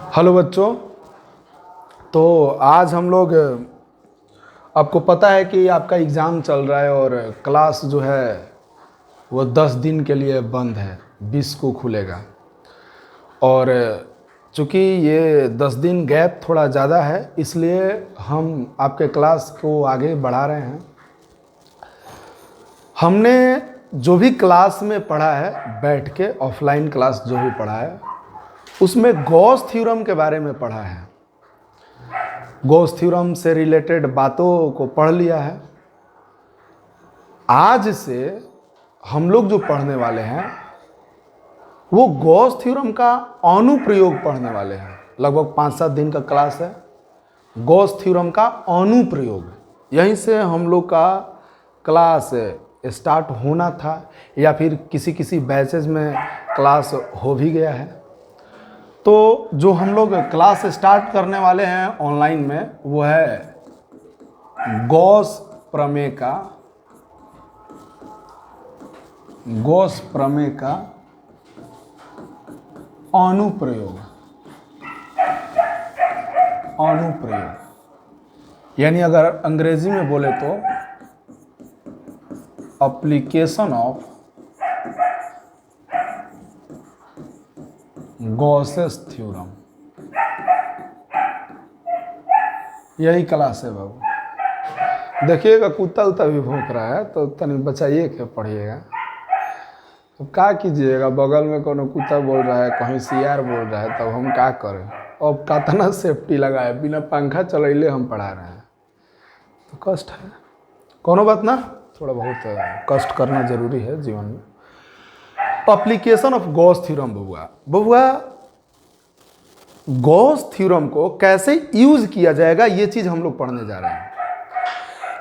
Hello बच्चों। तो आज हम लोग, आपको पता है कि आपका एग्ज़ाम चल रहा है और क्लास जो है वो 10 दिन के लिए बंद है, 20 को खुलेगा। और चूँकि ये 10 दिन गैप थोड़ा ज़्यादा है, इसलिए हम आपके क्लास को आगे बढ़ा रहे हैं। हमने जो भी क्लास में पढ़ा है, बैठ के ऑफलाइन क्लास जो भी पढ़ा है, उसमें गॉस थ्योरम के बारे में पढ़ा है। गॉस थ्योरम से रिलेटेड बातों को पढ़ लिया है। आज से हम लोग जो पढ़ने वाले हैं वो गॉस थ्योरम का अनुप्रयोग पढ़ने वाले हैं। लगभग 5-7 दिन का क्लास है। गॉस थ्योरम का अनुप्रयोग, यहीं से हम लोग का क्लास स्टार्ट होना था, या फिर किसी किसी बैचेज में क्लास हो भी गया है। तो जो हम लोग क्लास स्टार्ट करने वाले हैं ऑनलाइन में, वो है गॉस प्रमेय का अनुप्रयोग। यानी अगर अंग्रेजी में बोले तो एप्लीकेशन ऑफ गॉसेस थ्योरम। यही क्लास है बाबू। देखिएगा कुत्ता उत्ता भी भौंक रहा है, तो तनी बचाइए के पढ़िएगा। तो क्या कीजिएगा, बगल में कोनो कुत्ता बोल रहा है, कहीं सियार बोल रहा है, तब हम क्या करें। अब कितना सेफ्टी लगा है, बिना पंखा चलैले हम पढ़ा रहे हैं, तो कष्ट है। कोनो बात ना, थोड़ा बहुत कष्ट करना जरूरी है जीवन में। Application of Gauss theorem. बबुआ गॉस थ्योरम को कैसे यूज किया जाएगा, ये चीज हम लोग पढ़ने जा रहे हैं।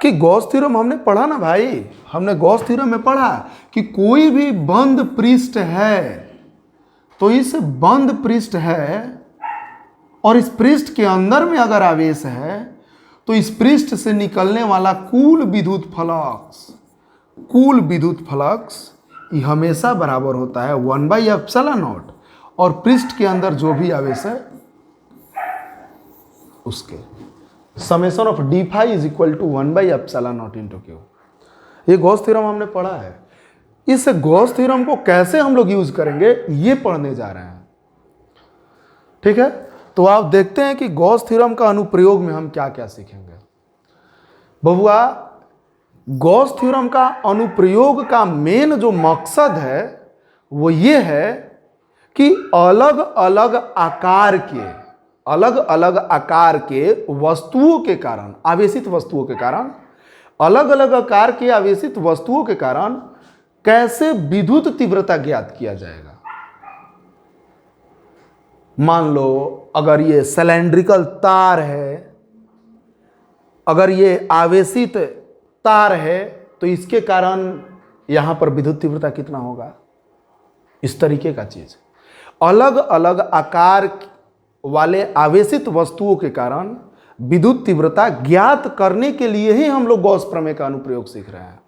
कि गॉस थ्योरम हमने पढ़ा ना भाई, हमने गॉस थ्योरम में पढ़ा कि कोई भी बंद पृष्ठ है, तो इस बंद पृष्ठ है और इस पृष्ठ के अंदर में अगर आवेश है, तो इस पृष्ठ से निकलने वाला कुल विद्युत फ्लक्स ये हमेशा बराबर होता है 1/ε0, और पृष्ठ के अंदर जो भी आवेश है उसके summation of D phi is equal to 1/ε0 into q. ये गॉस थ्योरम हमने पढ़ा है। इस गॉस थ्योरम को कैसे हम लोग यूज करेंगे, ये पढ़ने जा रहे हैं। ठीक है, तो आप देखते हैं कि गॉस थ्योरम का अनुप्रयोग में हम क्या क्या सीखेंगे। बबुआ गॉस थ्योरम का अनुप्रयोग का मेन जो मकसद है वो ये है कि अलग अलग आकार के वस्तुओं के कारण, आवेशित वस्तुओं के कारण, अलग अलग आकार के आवेशित वस्तुओं के कारण कैसे विद्युत तीव्रता ज्ञात किया जाएगा। मान लो अगर ये सिलेंड्रिकल तार है, अगर ये आवेशित तार है, तो इसके कारण यहां पर विद्युत तीव्रता कितना होगा, इस तरीके का चीज। अलग अलग आकार वाले आवेशित वस्तुओं के कारण विद्युत तीव्रता ज्ञात करने के लिए ही हम लोग गॉस प्रमेय का अनुप्रयोग सीख रहे हैं।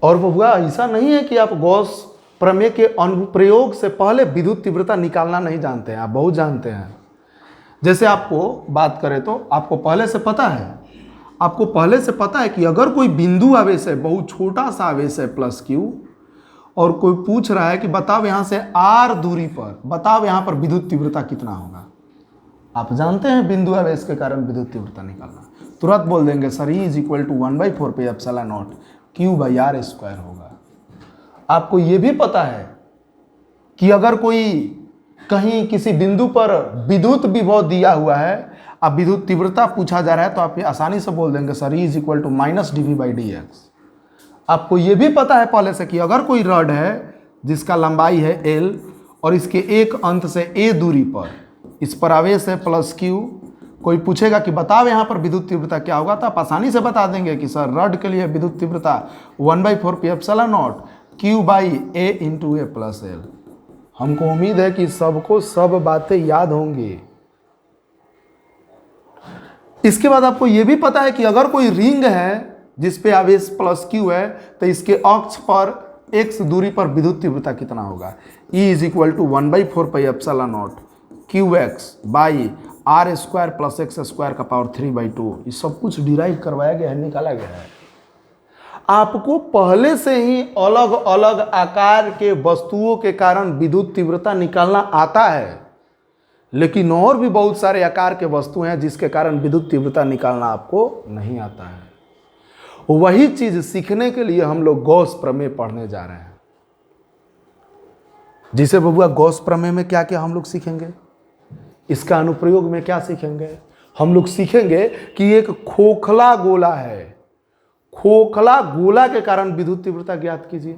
और बबुआ ऐसा नहीं है कि आप गॉस प्रमेय के अनुप्रयोग से पहले विद्युत तीव्रता निकालना नहीं जानते हैं, आप बहुत जानते हैं। जैसे आपको बात करें तो आपको पहले से पता है कि अगर कोई बिंदु आवेश है, बहुत छोटा सा आवेश है +q, और कोई पूछ रहा है कि बताओ यहां से r दूरी पर, बताओ यहां पर विद्युत तीव्रता कितना होगा। आप जानते हैं बिंदु आवेश के कारण विद्युत तीव्रता निकालना, तुरंत बोल देंगे sir E is equal to 1/4πε0 Q/r² होगा। आपको यह भी पता है कि अगर कोई कहीं किसी बिंदु पर विद्युत विभव दिया हुआ है, अब विद्युत तीव्रता पूछा जा रहा है, तो आप आसानी से बोल देंगे sir E is equal to -dV/dx। आपको यह भी पता है पहले से कि अगर कोई रड है जिसका लंबाई है L और इसके एक अंत से A दूरी पर इस पर आवेश है +q, कोई पूछेगा कि बताओ यहाँ पर विद्युत तीव्रता क्या होगा, तो आप आसानी से बता देंगे कि सर रड के लिए विद्युत तीव्रता 1/4πε0 Q/A × A + L। हमको उम्मीद है कि सबको सब बातें याद होंगी। इसके बाद आपको यह भी पता है कि अगर कोई रिंग है जिस पे आवेश +q है, तो इसके अक्ष पर x दूरी पर विद्युत तीव्रता कितना होगा। E is equal to 1/4πε0 qx by are square plus x square का पावर 3/2। ये सब कुछ डिराइव करवाया गया है, निकाला गया है। आपको पहले से ही अलग अलग आकार के वस्तुओं के कारण विद्युत तीव्रता निकालना आता है, लेकिन और भी बहुत सारे आकार के वस्तु हैं जिसके कारण विद्युत तीव्रता निकालना आपको नहीं आता है। वही चीज सीखने के लिए हम लोग गॉस प्रमेय पढ़ने जा रहे हैं। जिसे बबुआ गॉस प्रमेय में क्या क्या हम लोग सीखेंगे, इसका अनुप्रयोग में क्या सीखेंगे। हम लोग सीखेंगे कि एक खोखला गोला है, खोखला गोला के कारण विद्युत तीव्रता ज्ञात कीजिए।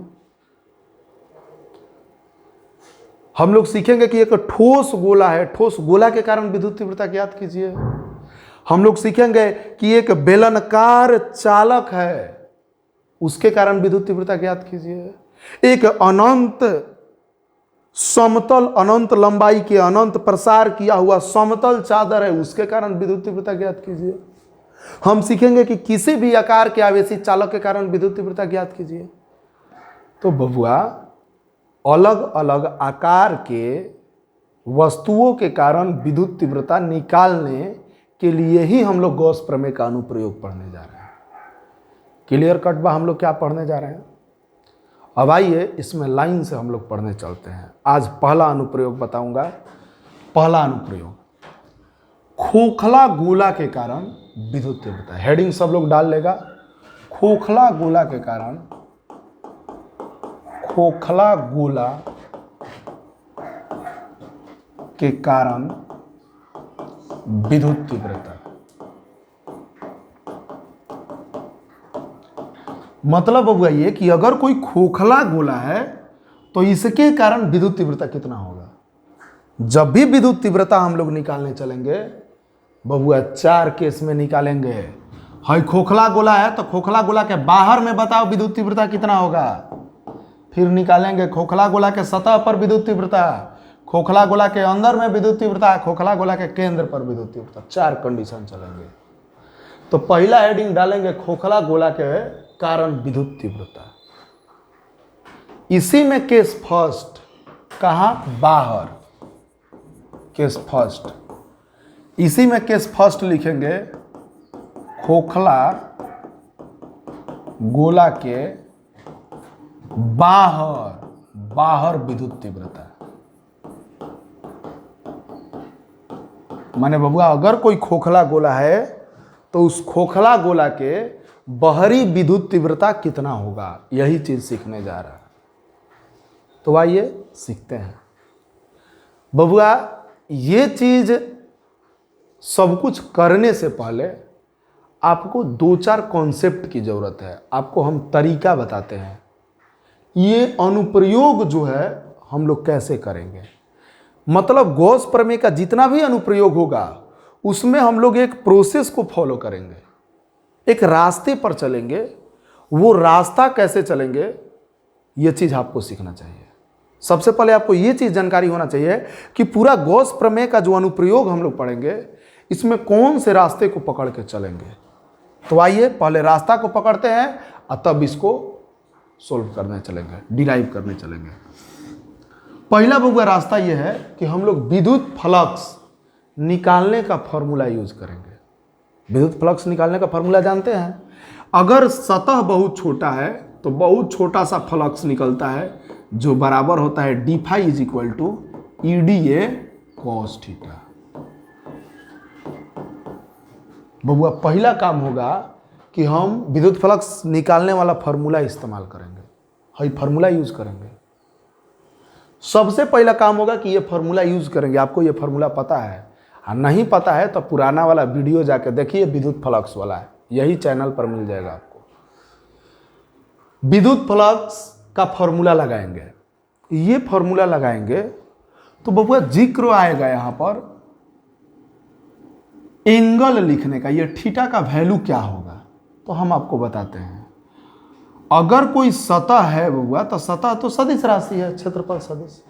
हम लोग सीखेंगे कि एक ठोस गोला है, ठोस गोला के कारण विद्युत तीव्रता ज्ञात कीजिए। हम लोग सीखेंगे कि एक बेलनाकार चालक है, उसके कारण विद्युत तीव्रता ज्ञात कीजिए। एक अनंत समतल, अनंत लंबाई के, अनंत प्रसार किया हुआ समतल चादर है, उसके कारण विद्युत तीव्रता ज्ञात कीजिए। हम सीखेंगे कि किसी भी आकार के आवेशी चालक के कारण विद्युत तीव्रता ज्ञात कीजिए। तो बबुआ अलग अलग आकार के वस्तुओं के कारण विद्युत तीव्रता निकालने के लिए ही हम लोग गॉस प्रमेय का अनुप्रयोग पढ़ने जा रहे हैं। क्लियर कट बा हम लोग क्या पढ़ने जा रहे हैं। अब आइए इसमें लाइन से हम लोग पढ़ने चलते हैं। आज पहला अनुप्रयोग बताऊंगा। पहला अनुप्रयोग, खोखला गोला के कारण विद्युत तीव्रता। हेडिंग सब लोग डाल लेगा। खोखला गोला के कारण, खोखला गोला के कारण विद्युत तीव्रता। मतलब अब ये कि अगर कोई खोखला गोला है तो इसके कारण विद्युत तीव्रता कितना होगा। जब भी विद्युत तीव्रता हम लोग निकालने चलेंगे बबुआ 4 केस में निकालेंगे। है खोखला गोला है तो खोखला गोला के बाहर में बताओ विद्युत तीव्रता कितना होगा, फिर निकालेंगे खोखला गोला के सतह पर विद्युत तीव्रता, खोखला गोला के अंदर में विद्युत तीव्रता, खोखला गोला के केंद्र पर विद्युत तीव्रता। 4 कंडीशन चलेंगे। तो पहला हेडिंग डालेंगे खोखला गोला के कारण विद्युत तीव्रता। इसी में केस फर्स्ट, कहां, बाहर, केस फर्स्ट। इसी में केस फर्स्ट लिखेंगे खोखला गोला के बाहर, बाहर विद्युत तीव्रता। माने बबुआ अगर कोई खोखला गोला है तो उस खोखला गोला के बाहरी विद्युत तीव्रता कितना होगा, यही चीज सीखने जा रहा है। तो आइए सीखते हैं। बबुआ ये चीज सब कुछ करने से पहले आपको 2-4 कॉन्सेप्ट की जरूरत है। आपको हम तरीका बताते हैं, ये अनुप्रयोग जो है हम लोग कैसे करेंगे। मतलब गॉस प्रमेय का जितना भी अनुप्रयोग होगा उसमें हम लोग एक प्रोसेस को फॉलो करेंगे, एक रास्ते पर चलेंगे। वो रास्ता कैसे चलेंगे ये चीज आपको सीखना चाहिए। सबसे पहले आपको ये चीज जानकारी होना चाहिए कि पूरा गॉस प्रमेय का जो अनुप्रयोग हम लोग पढ़ेंगे इसमें कौन से रास्ते को पकड़ के चलेंगे। तो आइए पहले रास्ता को पकड़ते हैं और तब इसको सोल्व करने चलेंगे, डिराइव करने चलेंगे। पहला बबुआ रास्ता यह है कि हम लोग विद्युत फ्लक्स निकालने का फॉर्मूला यूज करेंगे। विद्युत फ्लक्स निकालने का फॉर्मूला जानते हैं। अगर सतह बहुत छोटा है तो बहुत छोटा सा फ्लक्स निकलता है जो बराबर होता है D phi is equal to EDA cos theta. बबुआ पहला काम होगा कि हम विद्युत फ्लक्स निकालने वाला फॉर्मूला इस्तेमाल करेंगे, है फॉर्मूला यूज करेंगे। सबसे पहला काम होगा कि ये फॉर्मूला यूज करेंगे। आपको ये फॉर्मूला पता है, और नहीं पता है तो पुराना वाला वीडियो जाके देखिए, विद्युत फ्लक्स वाला है, यही चैनल पर मिल जाएगा आपको। विद्युत फ्लक्स का फॉर्मूला लगाएंगे। ये फॉर्मूला लगाएंगे तो बबुआ जिक्र आएगा यहां पर एंगल लिखने का। ये थीटा का वैल्यू क्या होगा तो हम आपको बताते हैं। अगर कोई सतह है बबुआ तो सतह तो सदिश राशि है, क्षेत्रफल सदिश।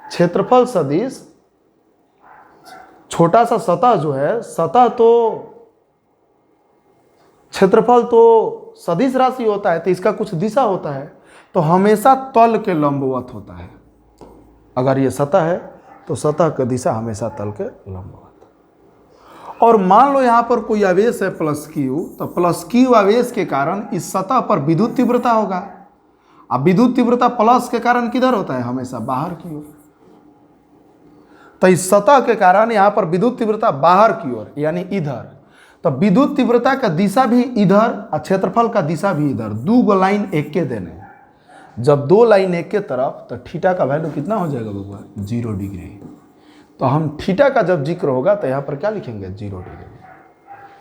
क्षेत्रफल सदिश, छोटा सा सतह जो है, सतह तो क्षेत्रफल तो सदिश राशि होता है, तो इसका कुछ दिशा होता है। तो हमेशा तल के लंबवत होता है। अगर ये सतह है तो सतह की दिशा हमेशा तल के लंबवत। और मान लो यहाँ पर कोई आवेश है प्लस क्यू, तो प्लस क्यू आवेश के कारण इस सतह पर विद्युत तीव्रता होगा। अब विद्युत तीव्रता प्लस के कारण किधर होता है? हमेशा बाहर की ओर। तो इस सतह के कारण यहाँ पर विद्युत तीव्रता बाहर की ओर यानी इधर। तो विद्युत तीव्रता का दिशा भी इधर और क्षेत्रफल का दिशा भी इधर। दो लाइन एक के देने, जब दो लाइन एक के तरफ तो थीटा का वैल्यू कितना हो जाएगा बबुआ? 0 डिग्री। तो हम थीटा का जब जिक्र होगा तो यहाँ पर क्या लिखेंगे? 0 डिग्री।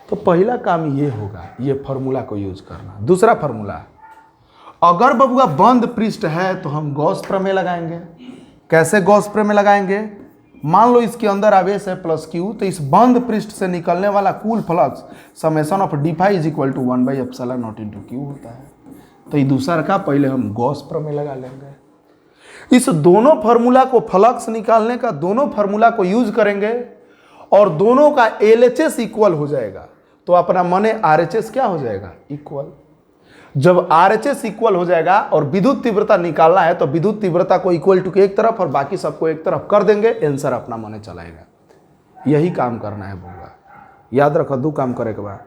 तो पहला काम ये होगा, ये फॉर्मूला को यूज करना। दूसरा फॉर्मूला, अगर बबुआ बंद पृष्ठ है तो हम गॉस प्रमेय लगाएंगे। कैसे गॉस प्रमेय लगाएंगे? मान लो इसके अंदर आवेश है प्लस क्यू, तो इस बंद पृष्ठ से निकलने वाला कुल flux summation of D phi is equal to 1/ε0 into q होता है। तो ये दूसरा का पहले हम गॉस प्रमेय लगा लेंगे। इस दोनों फार्मूला को, फ्लक्स निकालने का दोनों फार्मूला को यूज करेंगे और दोनों का एलएचएस इक्वल हो जाएगा। तो अपना माने आरएचएस क्या हो जाएगा? इक्वल। जब आरएचएस इक्वल हो जाएगा और विद्युत तीव्रता निकालना है तो विद्युत तीव्रता को इक्वल टू के एक तरफ और बाकी सबको एक तरफ कर देंगे, आंसर अपना माने चलाएगा। यही काम करना है बउआ। याद रखो, दो काम करे के बाद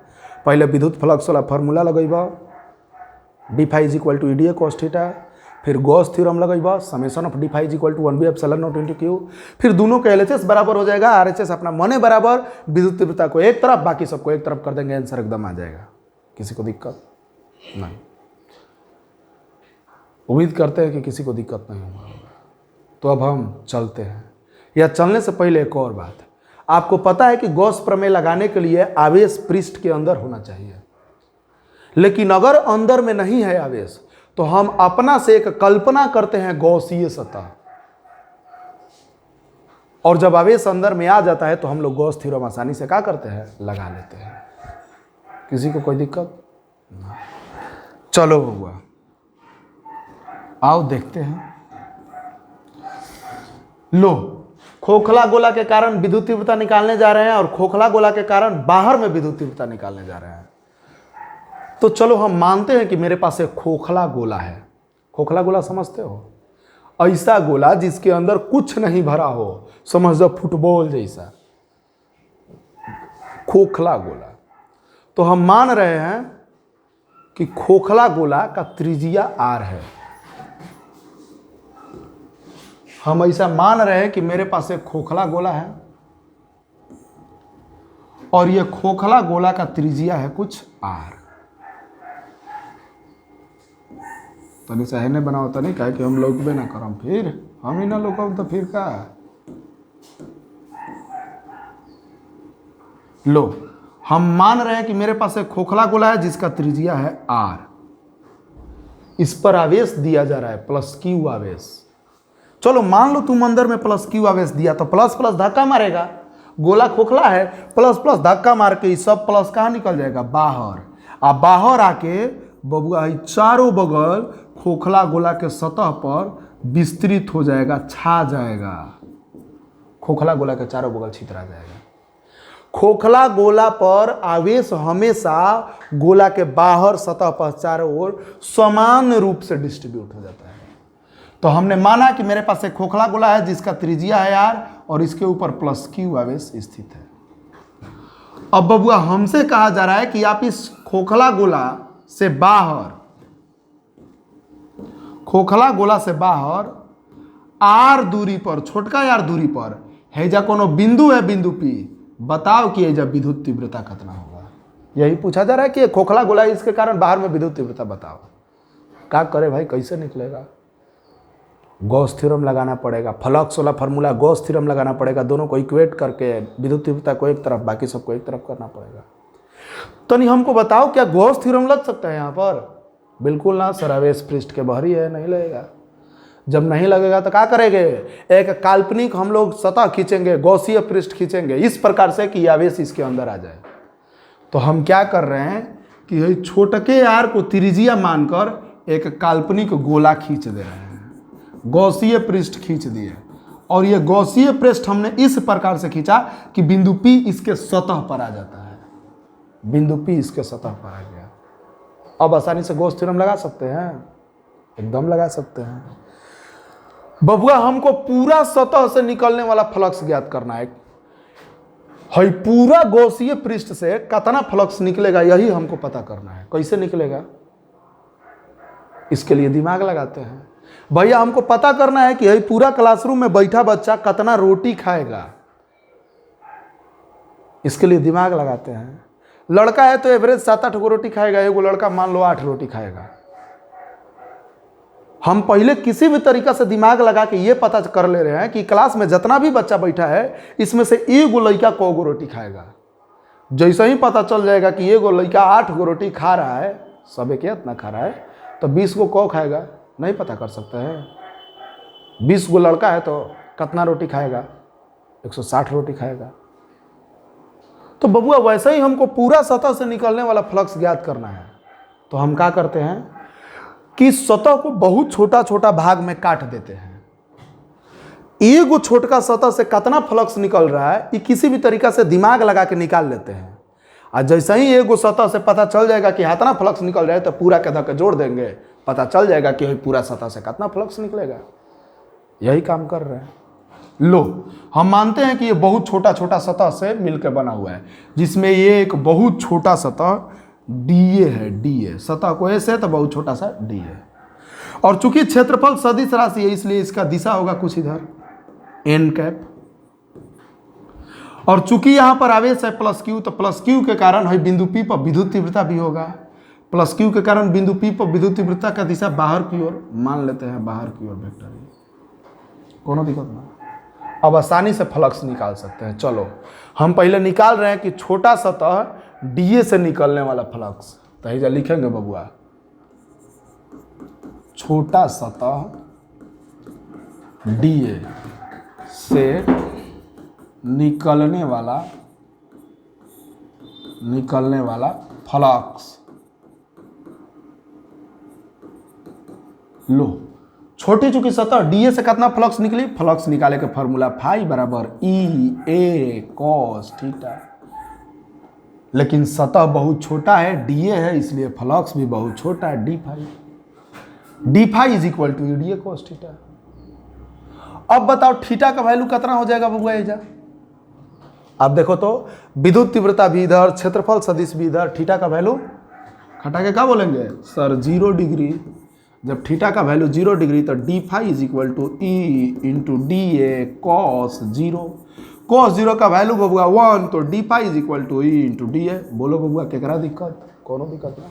पहले विद्युत फ्लक्स वाला फार्मूला लगेबा d phi is equal to E d A cos theta, फिर गॉस थ्योरम लगेबा summation of D phi is equal to 1/ε0 into q, फिर दोनों का एलएचएस बराबर हो जाएगा, आरएचएस अपना माने बराबर, विद्युत तीव्रता को एक तरफ बाकी सबको एक तरफ कर देंगे, आंसर एकदम आ जाएगा। किसी को दिक्कत नहीं? उम्मीद करते हैं कि किसी को दिक्कत नहीं होगा। तो अब हम चलते हैं। या चलने से पहले एक और बात, आपको पता है कि गॉस प्रमेय लगाने के लिए आवेश पृष्ठ के अंदर होना चाहिए, लेकिन अगर अंदर में नहीं है आवेश तो हम अपना से एक कल्पना करते हैं गॉसीय सतह, और जब आवेश अंदर में आ जाता है तो हम लोग गॉस थ्योरम आसानी से क्या करते हैं? लगा लेते हैं। किसी को कोई दिक्कत? चलो हुआ, आओ देखते हैं। लो, खोखला गोला के कारण विद्युत तीव्रता निकालने जा रहे हैं और खोखला गोला के कारण बाहर में विद्युत तीव्रता निकालने जा रहे हैं। तो चलो हम मानते हैं कि मेरे पास एक खोखला गोला है। खोखला गोला समझते हो? ऐसा गोला जिसके अंदर कुछ नहीं भरा हो, समझ लो फुटबॉल जैसा खोखला गोला। तो हम मान रहे हैं कि खोखला गोला का त्रिज्या r है। हम ऐसा मान रहे हैं कि मेरे पास एक खोखला गोला है और यह खोखला गोला का त्रिज्या है कुछ r। तनी सहने बनाओ, तनी कहे कि हम लोग भी ना करम, फिर हम ही ना लोग तो फिर का। लो, हम मान रहे हैं कि मेरे पास एक खोखला गोला है जिसका त्रिज्या है r। इस पर आवेश दिया जा रहा है प्लस क्यू आवेश। चलो मान लो तुम अंदर में प्लस क्यू आवेश दिया तो प्लस प्लस धक्का मारेगा। गोला खोखला है, प्लस प्लस धक्का मार के सब प्लस कहाँ निकल जाएगा? बाहर। अब बाहर आके बबुआ चारों बगल खोखला गोला के सतह पर विस्तृत हो जाएगा, छा जाएगा। खोखला गोला के चारों बगल छितरा जाएगा। खोखला गोला पर आवेश हमेशा गोला के बाहर सतह पर चारों ओर समान रूप से डिस्ट्रीब्यूट हो जाता है। तो हमने माना कि मेरे पास एक खोखला गोला है जिसका त्रिज्या है r और इसके ऊपर प्लस क्यू आवेश स्थित है। अब बबुआ हमसे कहा जा रहा है कि आप इस खोखला गोला से बाहर, खोखला गोला से बाहर r दूरी पर, छोटका r दूरी पर हैजा कोनो बिंदु है, बिंदु P, बताओ कि हैजा विद्युत तीव्रता कितना होगा। यही पूछा जा रहा है कि खोखला गोला है, इसके कारण बाहर में विद्युत तीव्रता बताओ। क्या करे भाई, कैसे निकलेगा? गॉस थ्योरम लगाना पड़ेगा, फ्लक्स वाला फार्मूला गॉस थ्योरम लगाना पड़ेगा, दोनों को इक्वेट करके विद्युत तीव्रता को एक तरफ बाकी सबको एक तरफ करना पड़ेगा। तो नहीं, हमको बताओ क्या गॉस थ्योरम लग सकता है यहाँ पर? बिल्कुल ना सर, आवेश पृष्ठ के बाहर ही है, नहीं लगेगा। जब नहीं लगेगा तो क्या करेंगे? एक काल्पनिक हम लोग सतह खींचेंगे, गॉसीय पृष्ठ खींचेंगे इस प्रकार से कि आवेश इसके अंदर आ जाए। तो हम क्या कर रहे हैं कि छोटके आर को त्रिज्या मानकर एक काल्पनिक गोला खींच दे रहे हैं, गॉसीय पृष्ठ खींच दिए। और ये गॉसीय पृष्ठ हमने इस प्रकार से खींचा कि बिंदु P इसके सतह पर आ जाता है। बिंदु P इसके सतह पर आ गया। अब आसानी से गॉस थ्योरम लगा सकते हैं। एकदम लगा सकते हैं। बबुआ हमको पूरा सतह से निकलने वाला फ्लक्स ज्ञात करना है। हई पूरा गौसीय पृष्ठ से कितना फ्लक्स निकलेगा यही हमको पता करना है। कैसे निकलेगा, इसके लिए दिमाग लगाते हैं। भैया हमको पता करना है कि हई पूरा क्लासरूम में बैठा बच्चा कितना रोटी खाएगा, इसके लिए दिमाग लगाते हैं। लड़का है तो एवरेज 7-8 गो रोटी खाएगा, एगो लड़का मान लो 8 रोटी खाएगा। हम पहले किसी भी तरीका से दिमाग लगा के ये पता कर ले रहे हैं कि क्लास में जितना भी बच्चा बैठा है इसमें से एगो लड़का को गो रोटी खाएगा। जैसे ही पता चल जाएगा कि एगो लड़का 8 गो रोटी खा रहा है, सब एक इतना खा रहा है, तो 20 गो कौ खाएगा, नहीं पता कर सकते हैं। 20 गो लड़का है तो कितना रोटी खाएगा, 160 रोटी खाएगा। तो बबुआ वैसे ही हमको पूरा सतह से निकलने वाला फ्लक्स ज्ञात करना है। तो हम क्या करते हैं कि सतह को बहुत छोटा छोटा भाग में काट देते हैं। एगो छोटका सतह से कितना फ्लक्स निकल रहा है ये किसी भी तरीका से दिमाग लगा के निकाल लेते हैं। और जैसे ही एगो सतह से पता चल जाएगा कि इतना फ्लक्स निकल रहा है तो पूरा के धक्के जोड़ देंगे, पता चल जाएगा कि पूरा सतह से कितना फ्लक्स निकलेगा। यही काम कर रहे हैं। लो हम मानते हैं कि ये बहुत छोटा छोटा सतह से मिलकर बना हुआ है, जिसमें ये एक बहुत छोटा सतह डीए है। डीए सतह को ऐसे है तो बहुत छोटा सा डी है। और चूंकि क्षेत्रफल सदिश राशि है इसलिए इसका दिशा होगा कुछ इधर एन कैप। और चूंकि यहां पर आवेश है प्लस क्यू, तो प्लस क्यू के कारण है बिंदु पी पर विद्युत तीव्रता भी होगा। प्लस क्यू के कारण बिंदु पी पर विद्युत तीव्रता का दिशा बाहर की ओर मान लेते हैं, बाहर की ओर वेक्टर है, कोनो दिक्कत ना। अब आसानी से फ्लक्स निकाल सकते हैं। चलो हम पहले निकाल रहे हैं कि छोटा सतह डीए से निकलने वाला फ्लक्स। तो हिजा लिखेंगे बबुआ, छोटा सतह डीए से निकलने वाला फ्लक्स। लो छोटी चूंकि सतह डीए से कितना फ्लक्स निकली, फ्लक्स निकाले के फॉर्मूला फाई बराबर ई ए कॉस थीटा। लेकिन सतह बहुत छोटा है, डीए है, इसलिए फ्लक्स भी बहुत छोटा है, D phi. D phi is equal to E D A cos theta. अब बताओ थीटा का वैल्यू कितना हो जाएगा बबुआ एजा। अब देखो तो विद्युत तीव्रता भी इधर, क्षेत्रफल सदिश भी इधर, थीटा का वैल्यू घटा के क्या बोलेंगे सर 0 डिग्री। जब थीटा का वैल्यू 0 डिग्री तो D phi is equal to E into D A cos 0। Cos 0 का वैल्यू बबुआ 1, तो D phi is equal to E into D A. बोलो बबुआ केकरा दिक्कत, कोनो दिक्कत ना।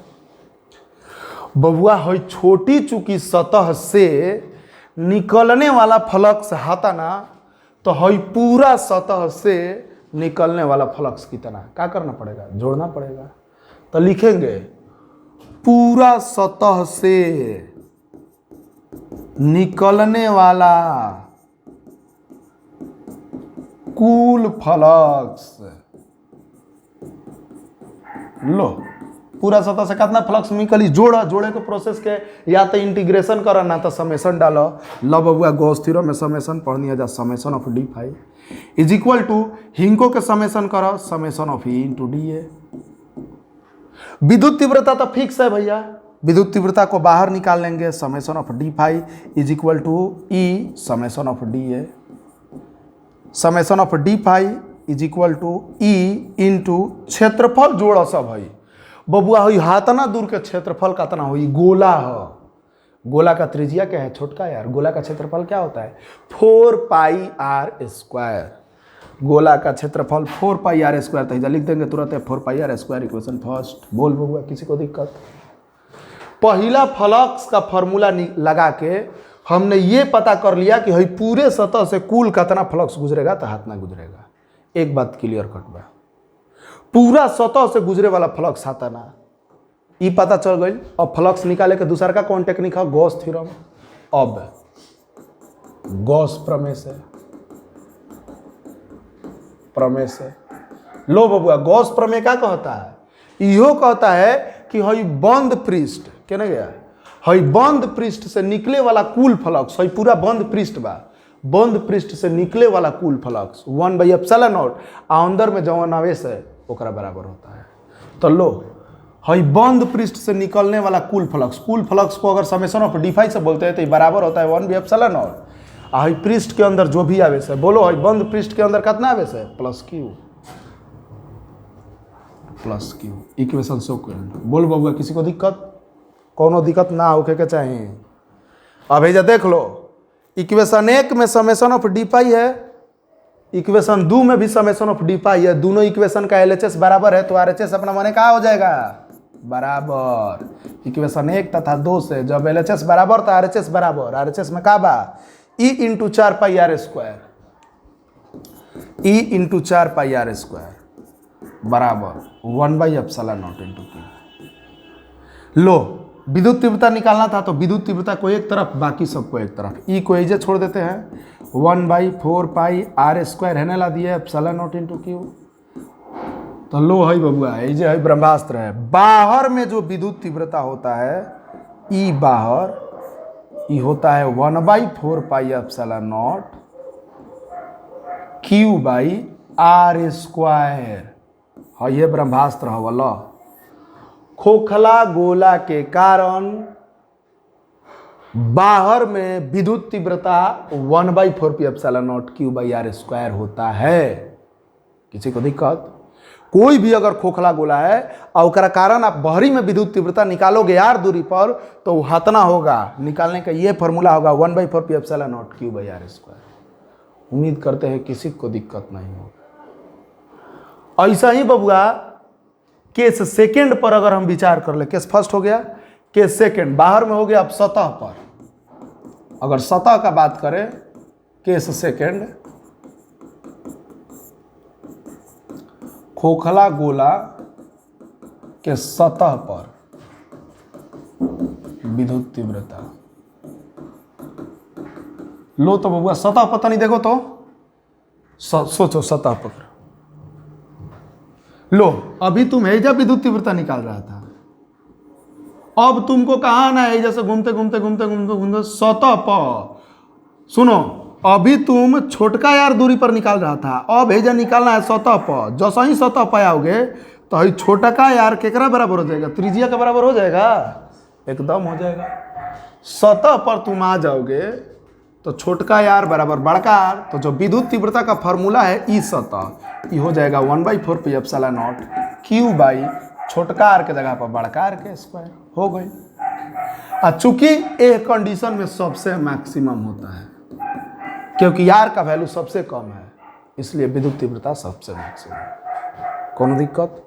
बबुआ है छोटी चूंकि सतह से निकलने वाला फ्लक्स हता ना, तो है पूरा सतह से निकलने वाला फ्लक्स कितना, क्या करना पड़ेगा, जोड़ना पड़ेगा। तो लिखेंगे पूरा सतह से निकलने वाला कुल फ्लक्स। लो पूरा सतह से कितना फ्लक्स निकली, जोड़े के प्रोसेस के या तो इंटीग्रेशन करो ना तो समेशन डालो। लो बबुआ गॉस थ्योरम में समेशन पढ़नी है, summation of D phi is equal to हिंको के समेशन करो, summation of E into D A. विद्युत तीव्रता तो फिक्स है भैया, विद्युत तीव्रता को बाहर निकाल लेंगे, summation of D phi is equal to E summation of D A. Summation of D phi is equal to E into क्षेत्रफल जोड़ सब है बबुआ हुई हाथना दूर के क्षेत्रफल कितना हुई, गोला है। गोला का त्रिज्या क्या है छोटका यार, गोला का क्षेत्रफल क्या होता है 4 पाई आर स्क्वायर। गोला का क्षेत्रफल 4 पाई आर स्क्वायर। तो लिख देंगे तुरंत है 4 pi r square equation first. बोल बबुआ किसी को दिक्कत। पहला फ्लक्स का फॉर्मूला लगा के हमने ये पता कर लिया कि हई पूरे सतह से कुल कितना फ्लक्स गुजरेगा, तो हाथ ना गुजरेगा। एक बात क्लियर कट बा, पूरा सतह से गुजरे वाला फ्लक्स आता ना, ये पता चल गई। अब फ्लक्स निकाले के दूसरा का कौन टेक्निक है, गॉस थ्योरम। अब गॉस प्रमेय से लो बबुआ, गॉस प्रमेय क्या कहता है, इहो कहता है कि हई बंद पृष्ठ क्या ना गया, हई बंद पृष्ठ से निकले वाला कुल फ्लक्स, हई पूरा बंद पृष्ठ बा, बंद पृष्ठ से निकले वाला कुल फ्लक्स 1/ε0 अंदर में जवन आवेश है ओकरा बराबर होता है। तो लो हई बंद पृष्ठ से निकलने वाला कुल फ्लक्स को अगर समेशन ऑफ डी5 से बोलते हैं तो ये बराबर होता है 1 भी एप्सिलॉन नॉट। हई पृष्ठ के अंदर जो भी आवेश है, बोलो हई बंद पृष्ठ के अंदर कितना आवेश है, प्लस क्यू। इक्वेशन सो बोल बबुआ, किसी को दिक्कत, कोनो दिक्कत ना होके के चाहिए। अब जा देख लो, इक्वेशन 1 में समेशन ऑफ डी पाई है, इक्वेशन 2 में भी समेशन ऑफ डी पाई है। दोनों इक्वेशन का एलएचएस बराबर है तो आरएचएस अपना माने क्या हो जाएगा, बराबर। इक्वेशन 1 तथा 2 से जब एलएचएस बराबर तो आरएचएस बराबर। आरएचएस में का बा, E into 4 pi r square, E into 4 pi r square बराबर 1 by epsilon naught into q. लो, विद्युत तीव्रता निकालना था तो विद्युत तीव्रता को एक तरफ, बाकी सबको एक तरफ। ई को एजे छोड़ देते हैं, 1/4 पाई आर स्क्वायर है ना, ला दिए एप्सिलॉन नॉट इंटू क्यू। तो लो है बबुआ, एजे है ब्रह्मास्त्र है। बाहर में जो विद्युत तीव्रता होता है, ई बाहर, ई होता है 1/4 pi epsilon not Q by are square. हाँ, ये ब्रह्मास्त्र है वाला। खोखला गोला के कारण बाहर में विद्युत तीव्रता 1/4 pi epsilon not Q by are square होता है। किसी को दिक्कत, कोई भी अगर खोखला गोला है और उसका कारण आप बाहरी में विद्युत तीव्रता निकालोगे आर दूरी पर, तो हतना होगा, निकालने का ये फॉर्मूला होगा 1/4 pi epsilon not Q by are square. उम्मीद करते हैं किसी को दिक्कत नहीं होगा। ऐसा ही बबुआ केस सेकंड पर अगर हम विचार कर ले, केस फर्स्ट हो गया, केस सेकंड बाहर में हो गया। अब सतह पर अगर सतह का बात करें, केस सेकंड, खोखला गोला के सतह पर विद्युत तीव्रता। लो तो बबुआ सतह पता नहीं, देखो तो सोचो सतह पर। लो, अभी तुम एजा विद्युत तीव्रता निकाल रहा था, अब तुमको कहाँ आना है, जैसे घूमते घूमते घूमते घूमते घूमते सतह पर। सुनो, अभी तुम छोटका यार दूरी पर निकाल रहा था, अब एजा निकालना है सतह पर। जैसा ही सतह पर आओगे तो ही छोटका यार केकरा बराबर हो जाएगा, त्रिज्या के बराबर हो जाएगा, एकदम हो जाएगा। सतह पर तुम आ जाओगे तो छोटका यार बराबर बड़का यार, तो जो विद्युत तीव्रता का फॉर्मूला है ई सतह, ये हो जाएगा 1/4 pi epsilon not Q by छोटका आर के जगह पर बड़का आर के स्क्वायर हो गई। चूंकि एक कंडीशन में सबसे मैक्सिमम होता है, क्योंकि आर का वैल्यू सबसे कम है, इसलिए विद्युत तीव्रता सबसे मैक्सिमम। कौन दिक्कत,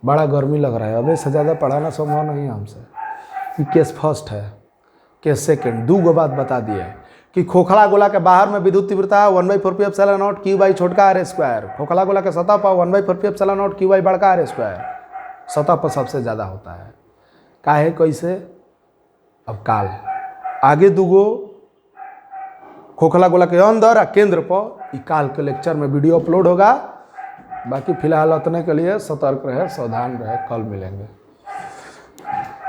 बड़ा गर्मी लग रहा है, अब इससे ज़्यादा पढ़ाना संभव नहीं है हमसे। ये केस फर्स्ट है। केस सेकंड, 2 बात बता दिए कि खोखला गोला के बाहर में विद्युत तीव्रता 1/4 pi epsilon not Q by छोटका आर स्क्वायर, खोखला गोला के सतह पर 1/4 pi epsilon not Q by बड़का आर स्क्वायर, सतह पर सबसे ज़्यादा होता है। काहे कैसे, अब काल आगे 2 खोखला गोला के अंदर और केंद्र पर, ई काल के लेक्चर में वीडियो अपलोड होगा। बाकी फिलहाल उतने के लिए सतर्क रहे, सावधान रहे, कल मिलेंगे।